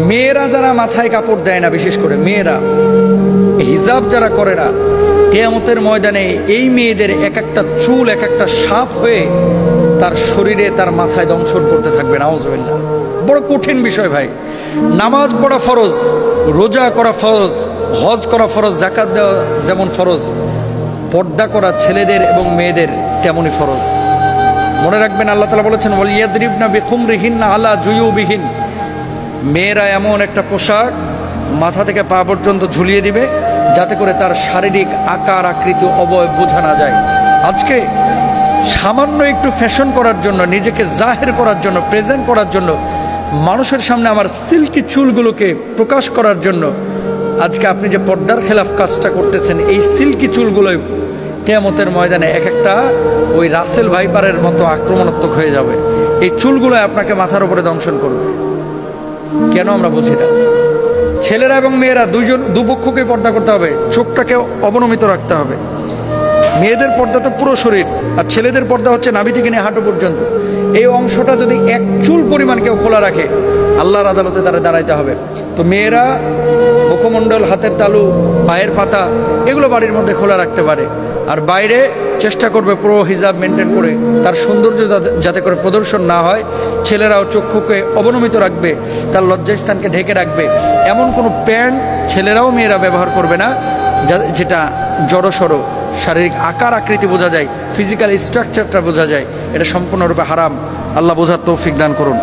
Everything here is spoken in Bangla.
মেয়েরা যারা মাথায় কাপড় দেয় না, বিশেষ করে মেয়েরা হিজাব যারা করে না, কিয়ামতের ময়দানে এই মেয়েদের এক একটা চুল এক একটা সাপ হয়ে তার শরীরে তার মাথায় দংশন করতে থাকবে। নাউজুবিল্লাহ। বড় কঠিন বিষয় ভাই। নামাজ পড়া ফরজ, রোজা করা ফরজ, হজ করা ফরজ, যাকাত দেওয়া যেমন ফরজ, পর্দা করা ছেলেদের এবং মেয়েদের তেমনই ফরজ। মনে রাখবেন, আল্লাহ তাআলা বলেছেন ওয়ালিয়াদরিবনা বিখুমরিহিন্না আলা জুয়ুবিহিন, মেয়েরা এমন একটা পোশাক মাথা থেকে পা পর্যন্ত ঝুলিয়ে দিবে যাতে করে তার শারীরিক আকার আকৃতি অবয়ব বোঝা না যায়। আজকে সামান্য একটু ফ্যাশন করার জন্য, নিজেকে জাহের করার জন্য, প্রেজেন্ট করার জন্য, মানুষের সামনে আমার সিল্কি চুলগুলোকে প্রকাশ করার জন্য আজকে আপনি যে পর্দার খেলাফ কাজটা করতেছেন, এই সিল্কি চুলগুলোই কিয়ামতের ময়দানে এক একটা ওই রাসেল ভাইপারের মতো আক্রমণাত্মক হয়ে যাবে। এই চুলগুলো আপনাকে মাথার উপরে দংশন করবে। কেন আমরা বুঝি না? ছেলেরা এবং মেয়েরা দুপক্ষকে পর্দা করতে হবে, চোখটাকে অবনমিত রাখতে হবে। মেয়েদের পর্দা তো পুরো শরীর, আর ছেলেদের পর্দা হচ্ছে নাভি থেকে নিয়ে হাঁটু পর্যন্ত। এই অংশটা যদি এক চুল পরিমাণ কেউ খোলা রাখে, আল্লাহর আদালতে তারা দাঁড়াইতে হবে। তো মেয়েরা মুখমণ্ডল, হাতের তালু, পায়ের পাতা এগুলো বাড়ির মধ্যে খোলা রাখতে পারে, আর বাইরে চেষ্টা করবে পুরো হিজাব মেনটেন করে তার সৌন্দর্য যাতে করে প্রদর্শন না হয়। ছেলেরাও চক্ষুকে অবনমিত রাখবে, তার লজ্জাস্থানকে ঢেকে রাখবে। এমন কোনো প্যান্ট ছেলেরাও মেয়েরা ব্যবহার করবে না যেটা জড়সড় শারীরিক আকার আকৃতি বোঝা যায়, ফিজিক্যাল স্ট্রাকচারটা বোঝা যায়। এটা সম্পূর্ণরূপে হারাম। আল্লাহ বোঝার তৌফিক দান করুন।